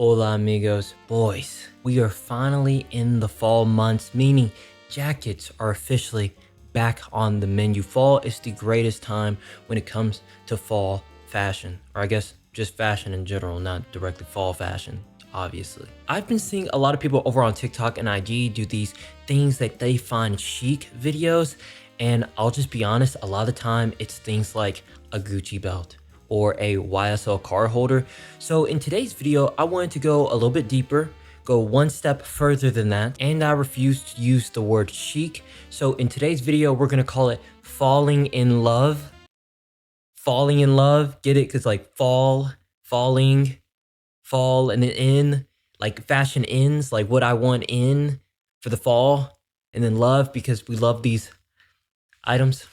Hola amigos, boys, we are finally in the fall months, meaning jackets are officially back on the menu. Fall is the greatest time when it comes to fall fashion, or I guess just fashion in general, not directly fall fashion, obviously. I've been seeing a lot of people over on TikTok and IG do these things that they find chic videos, and I'll just be honest, a lot of the time it's things like a Gucci belt or a YSL card holder. So in today's video, I wanted to go a little bit deeper, go one step further than that, and I refuse to use the word chic. So in today's video, we're gonna call it falling in love. Falling in love, get it? Cause like falling, fall, and then in, like fashion ends, like what I want in for the fall, and then love because we love these items.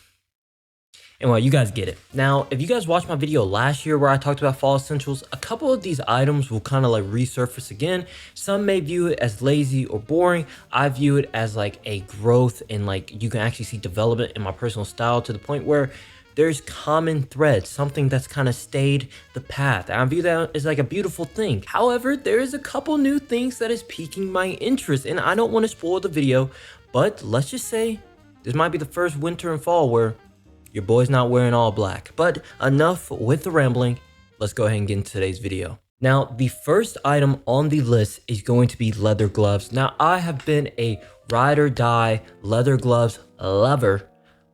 Anyway, you guys get it. Now, if you guys watched my video last year where I talked about fall essentials, a couple of these items will kind of like resurface again. Some may view it as lazy or boring. I view it as like a growth and like you can actually see development in my personal style to the point where there's common threads, something that's kind of stayed the path. I view that as like a beautiful thing. However, there is a couple new things that is piquing my interest and I don't want to spoil the video, but let's just say this might be the first winter and fall where your boy's not wearing all black. But enough with the rambling. Let's go ahead and get into today's video. Now, the first item on the list is going to be leather gloves. Now, I have been a ride or die leather gloves lover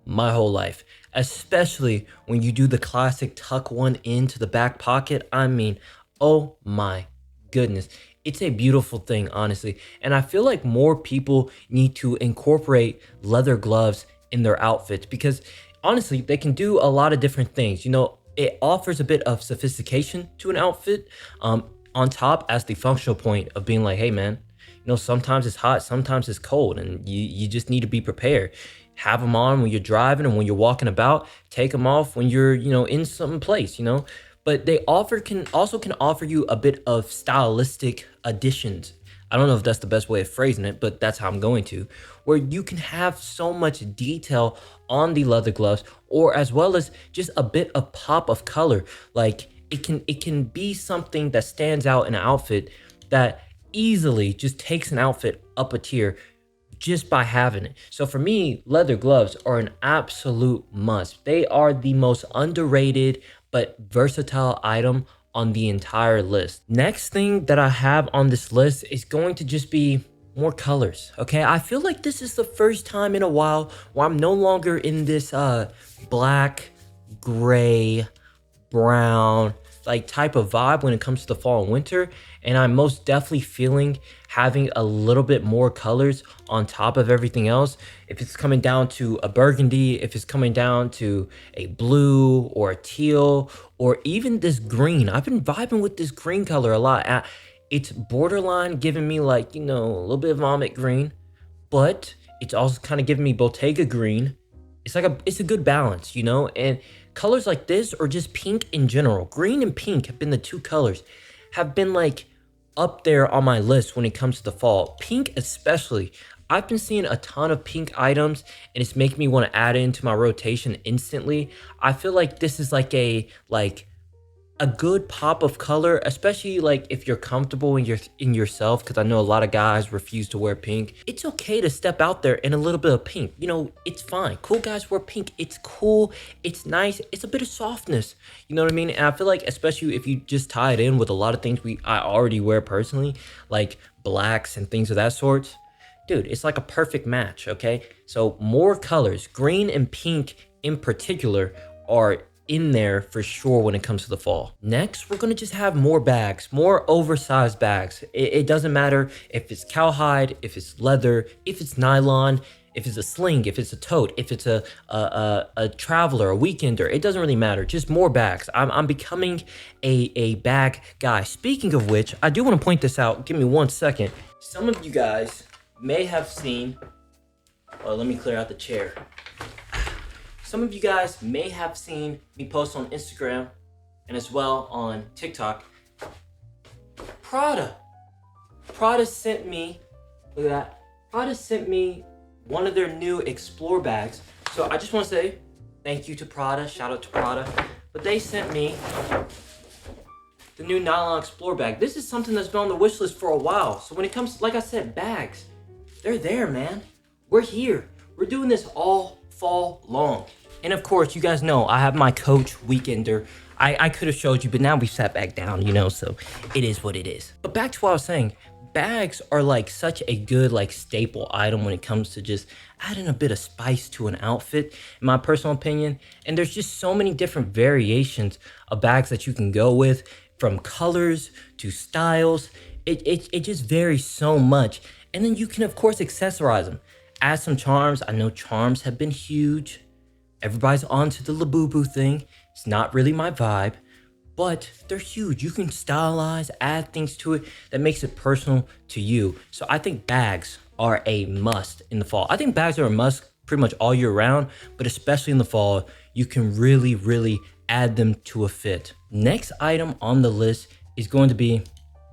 my whole life, especially when you do the classic tuck one into the back pocket. I mean, oh my goodness. It's a beautiful thing, honestly. And I feel like more people need to incorporate leather gloves in their outfits because honestly, they can do a lot of different things. You know, it offers a bit of sophistication to an outfit on top as the functional point of being like, hey man, you know, sometimes it's hot, sometimes it's cold, and you just need to be prepared. Have them on when you're driving and when you're walking about, take them off when you're, you know, in some place, you know. But they can offer you a bit of stylistic additions. I don't know if that's the best way of phrasing it, but that's how I'm going to, where you can have so much detail on the leather gloves, or as well as just a bit of pop of color. Like it can be something that stands out in an outfit that easily just takes an outfit up a tier just by having it. So for me, leather gloves are an absolute must. They are the most underrated but versatile item on the entire list. Next thing that I have on this list is going to just be more colors. Okay, I feel like this is the first time in a while where I'm no longer in this black, gray, brown like type of vibe when it comes to the fall and winter, and I'm most definitely feeling having a little bit more colors on top of everything else. If it's coming down to a burgundy, if it's coming down to a blue or a teal, or even this green. I've been vibing with this green color a lot. It's borderline giving me like, you know, a little bit of vomit green, but it's also kind of giving me Bottega green. It's a good balance, you know, and colors like this or just pink in general. Green and pink have been the two colors have been like up there on my list when it comes to the fall. Pink especially. I've been seeing a ton of pink items and it's making me want to add it into my rotation instantly. I feel like this is like a good pop of color, especially like if you're comfortable in yourself, because I know a lot of guys refuse to wear pink. It's okay to step out there in a little bit of pink. You know, it's fine. Cool guys wear pink. It's cool. It's nice. It's a bit of softness. You know what I mean? And I feel like especially if you just tie it in with a lot of things I already wear personally, like blacks and things of that sort. Dude, it's like a perfect match, okay? So more colors, green and pink in particular, are in there for sure when it comes to the fall. Next, we're gonna just have more bags, more oversized bags. It doesn't matter if it's cowhide, if it's leather, if it's nylon, if it's a sling, if it's a tote, if it's a traveler, a weekender, it doesn't really matter. Just more bags. I'm becoming a bag guy. Speaking of which, I do want to point this out. Give me 1 second. Some of you guys may have seen, let me clear out the chair. Some of you guys may have seen me post on Instagram and as well on TikTok. Prada sent me, look at that. Prada sent me one of their new Explore bags. So I just want to say thank you to Prada, shout out to Prada. But they sent me the new nylon Explorer bag. This is something that's been on the wish list for a while. So when it comes, like I said, bags, they're there, man. We're here. We're doing this all fall long. And of course, you guys know I have my Coach Weekender. I could have showed you, but now we sat back down, you know, so it is what it is. But back to what I was saying, bags are like such a good like staple item when it comes to just adding a bit of spice to an outfit, in my personal opinion. And there's just so many different variations of bags that you can go with, from colors to styles. It just varies so much. And then you can of course accessorize them. Add some charms. I know charms have been huge. Everybody's onto the Labubu thing. It's not really my vibe, but they're huge. You can stylize, add things to it that makes it personal to you. So I think bags are a must in the fall. I think bags are a must pretty much all year round, but especially in the fall, you can really, really add them to a fit. Next item on the list is going to be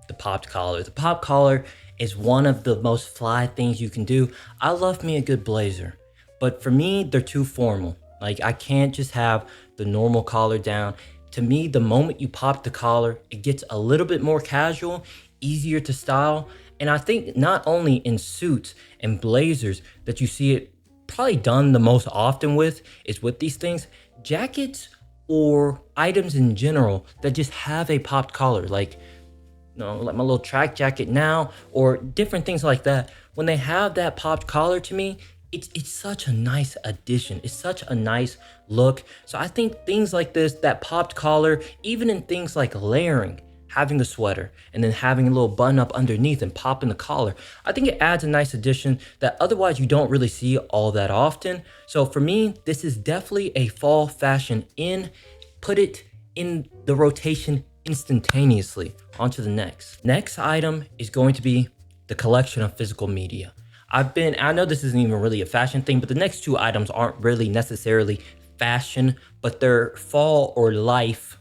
the popped collar. The pop collar is one of the most fly things you can do. I love me a good blazer, but for me, they're too formal. Like, I can't just have the normal collar down. To me, the moment you pop the collar, it gets a little bit more casual, easier to style. And I think not only in suits and blazers that you see it probably done the most often with is with these things, jackets or items in general that just have a popped collar, like, you know, like my little track jacket now, or different things like that. When they have that popped collar, to me, it's such a nice addition. It's such a nice look. So I think things like this, that popped collar, even in things like layering, having the sweater and then having a little button up underneath and popping the collar, I think it adds a nice addition that otherwise you don't really see all that often. So for me, this is definitely a fall fashion in. Put it in the rotation instantaneously. On to the next. Next item is going to be the collection of physical media. I know this isn't even really a fashion thing, but the next two items aren't really necessarily fashion, but they're fall or life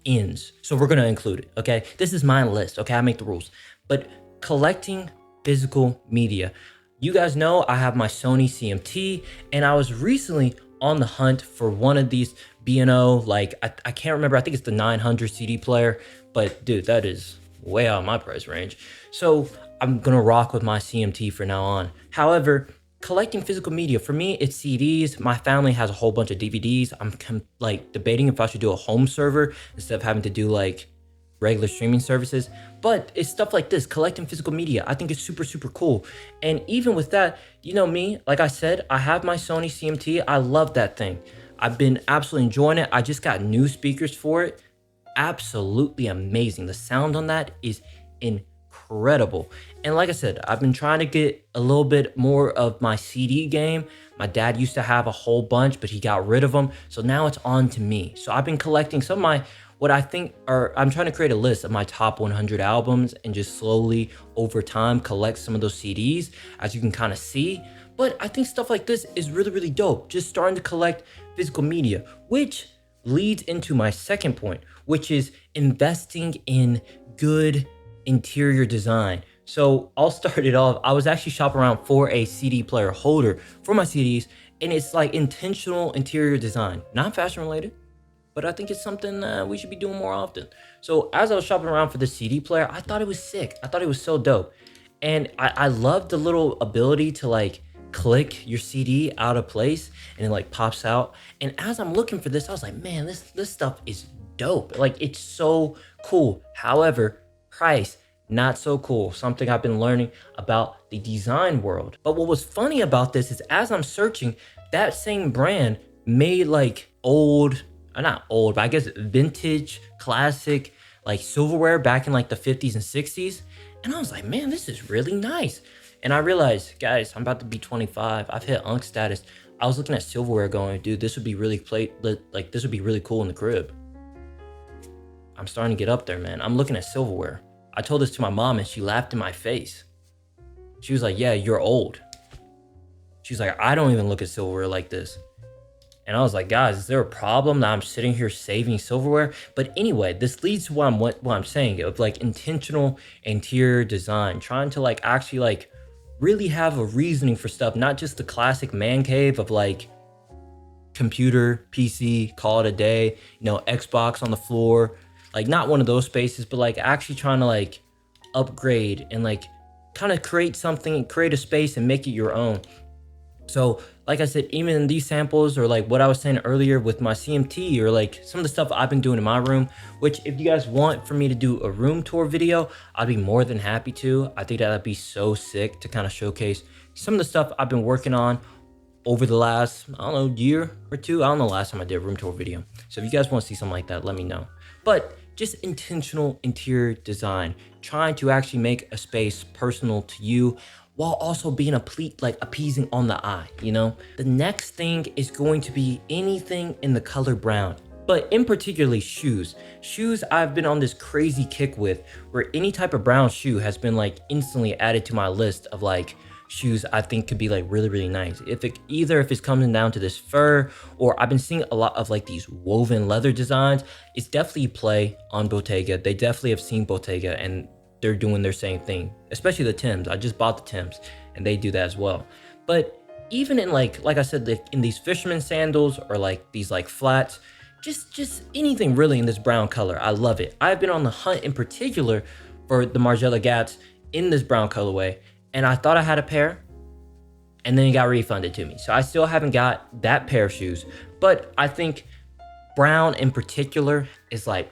ends. So we're gonna include it, okay? This is my list, okay? I make the rules. But collecting physical media. You guys know I have my Sony CMT, and I was recently on the hunt for one of these B&O, like, I can't remember, I think it's the 900 CD player, but dude, that is way out of my price range. So I'm gonna rock with my CMT for now on. However, collecting physical media, for me, it's CDs. My family has a whole bunch of DVDs. I'm like debating if I should do a home server instead of having to do like regular streaming services. But it's stuff like this, collecting physical media. I think it's super, super cool. And even with that, you know me, like I said, I have my Sony CMT. I love that thing. I've been absolutely enjoying it. I just got new speakers for it. Absolutely amazing. The sound on that is incredible. And like I said, I've been trying to get a little bit more of my CD game. My dad used to have a whole bunch, but he got rid of them. So now it's on to me. So I've been collecting some of my, what I think are, I'm trying to create a list of my top 100 albums and just slowly over time collect some of those CDs, as you can kind of see. But I think stuff like this is really, really dope. Just starting to collect physical media, which leads into my second point, which is investing in good interior design. So I'll start it off. I was actually shopping around for a CD player holder for my CDs, and it's like intentional interior design, not fashion related, but I think it's something we should be doing more often. So as I was shopping around for the CD player, I thought it was sick. I thought it was so dope. And I love the little ability to like click your CD out of place and it like pops out. And as I'm looking for this, I was like, man, this stuff is dope. Like, it's so cool. However, price, not so cool. Something I've been learning about the design world. But what was funny about this is as I'm searching, that same brand made like old, not old, but I guess vintage, classic, like silverware back in like the 50s and 60s. And I was like, man, this is really nice. And I realized, guys, I'm about to be 25. I've hit Unk status. I was looking at silverware going, dude, this would be really this would be really cool in the crib. I'm starting to get up there, man. I'm looking at silverware. I told this to my mom and she laughed in my face. She was like, yeah, you're old. She's like, I don't even look at silverware like this. And I was like, guys, is there a problem that I'm sitting here saving silverware? But anyway, this leads to what I'm saying of like intentional interior design, trying to like actually like really have a reasoning for stuff, not just the classic man cave of like computer, PC, call it a day, you know, Xbox on the floor, Like not one of those spaces, but like actually trying to like upgrade and like kind of create something, create a space and make it your own. So like I said, even in these samples or like what I was saying earlier with my CMT or like some of the stuff I've been doing in my room, which if you guys want for me to do a room tour video, I'd be more than happy to. I think that'd be so sick to kind of showcase some of the stuff I've been working on over the last, I don't know, year or two. I don't know the last time I did a room tour video. So if you guys want to see something like that, let me know. But just intentional interior design, trying to actually make a space personal to you while also being appeasing on the eye, you know? The next thing is going to be anything in the color brown, but in particularly shoes. Shoes I've been on this crazy kick with, where any type of brown shoe has been like instantly added to my list of like shoes I think could be like really, really nice. If it's coming down to this fur, or I've been seeing a lot of like these woven leather designs, it's definitely play on Bottega. They definitely have seen Bottega and they're doing their same thing, especially the Timbs. I just bought the Timbs and they do that as well. But even in like I said, like in these fisherman sandals or like these like flats, just anything really in this brown color, I love it. I've been on the hunt in particular for the Margiela Gats in this brown colorway, and I thought I had a pair and then it got refunded to me. So I still haven't got that pair of shoes, but I think brown in particular is like,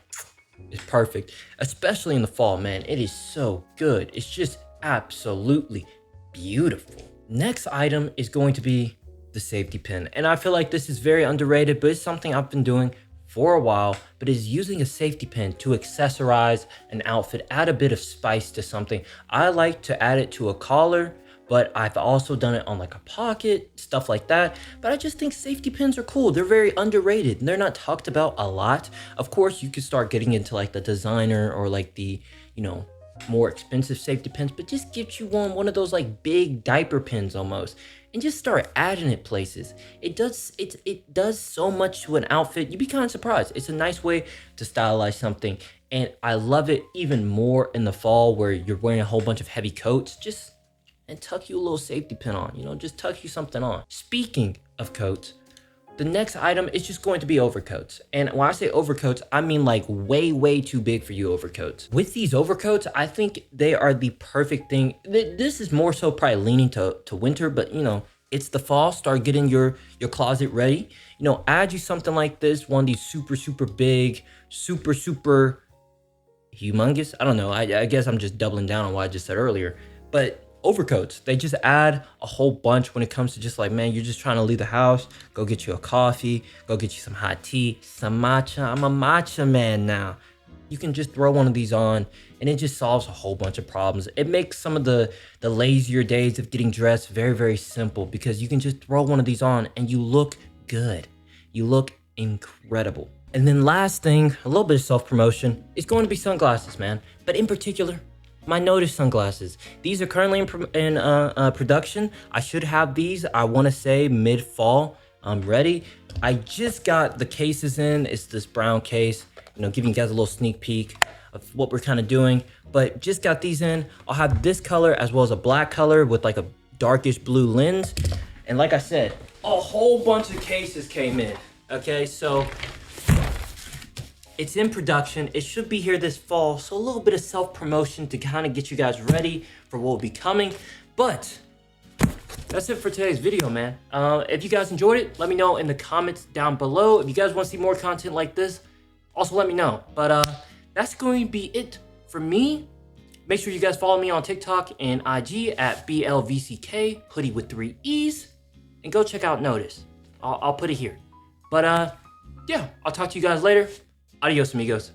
it's perfect, especially in the fall, man. It is so good. It's just absolutely beautiful. Next item is going to be the safety pin. And I feel like this is very underrated, but it's something I've been doing for a while, but is using a safety pin to accessorize an outfit, add a bit of spice to something. I like to add it to a collar, but I've also done it on like a pocket, stuff like that. But I just think safety pins are cool. They're very underrated and they're not talked about a lot. Of course, you could start getting into like the designer or like the, you know, more expensive safety pins, but just get you one of those like big diaper pins almost, and just start adding it places. It does so much to an outfit. You'd be kind of surprised. It's a nice way to stylize something. And I love it even more in the fall where you're wearing a whole bunch of heavy coats. And tuck you a little safety pin on, you know, just tuck you something on. Speaking of coats, the next item is just going to be overcoats. And when I say overcoats, I mean like way too big for you overcoats. With these overcoats, I think they are the perfect thing. This is more so probably leaning to winter, but you know, it's the fall. Start getting your closet ready. You know, add you something like this, one of these super big, super humongous. I don't know. I guess I'm just doubling down on what I just said earlier. But overcoats, they just add a whole bunch when it comes to just like, man, you're just trying to leave the house, go get you a coffee, go get you some hot tea, some matcha. I'm a matcha man now. You can just throw one of these on and it just solves a whole bunch of problems. It makes some of the lazier days of getting dressed very simple, because you can just throw one of these on and you look good. You look incredible. And then last thing, a little bit of self-promotion, is going to be sunglasses, man. But in particular, my Notice sunglasses. These are currently in production. I should have these, I want to say mid-fall. I'm ready. I just got the cases in. It's this brown case, you know, giving you guys a little sneak peek of what we're kind of doing. But just got these in. I'll have this color as well as a black color with like a darkish blue lens. And like I said, a whole bunch of cases came in. Okay, so it's in production. It should be here this fall. So a little bit of self-promotion to kind of get you guys ready for what will be coming. But that's it for today's video, man. If you guys enjoyed it, let me know in the comments down below. If you guys want to see more content like this, also let me know. But that's going to be it for me. Make sure you guys follow me on TikTok and IG at BLVCK, hoodie with 3 E's. And go check out Notice. I'll put it here. But yeah, I'll talk to you guys later. Adios, amigos.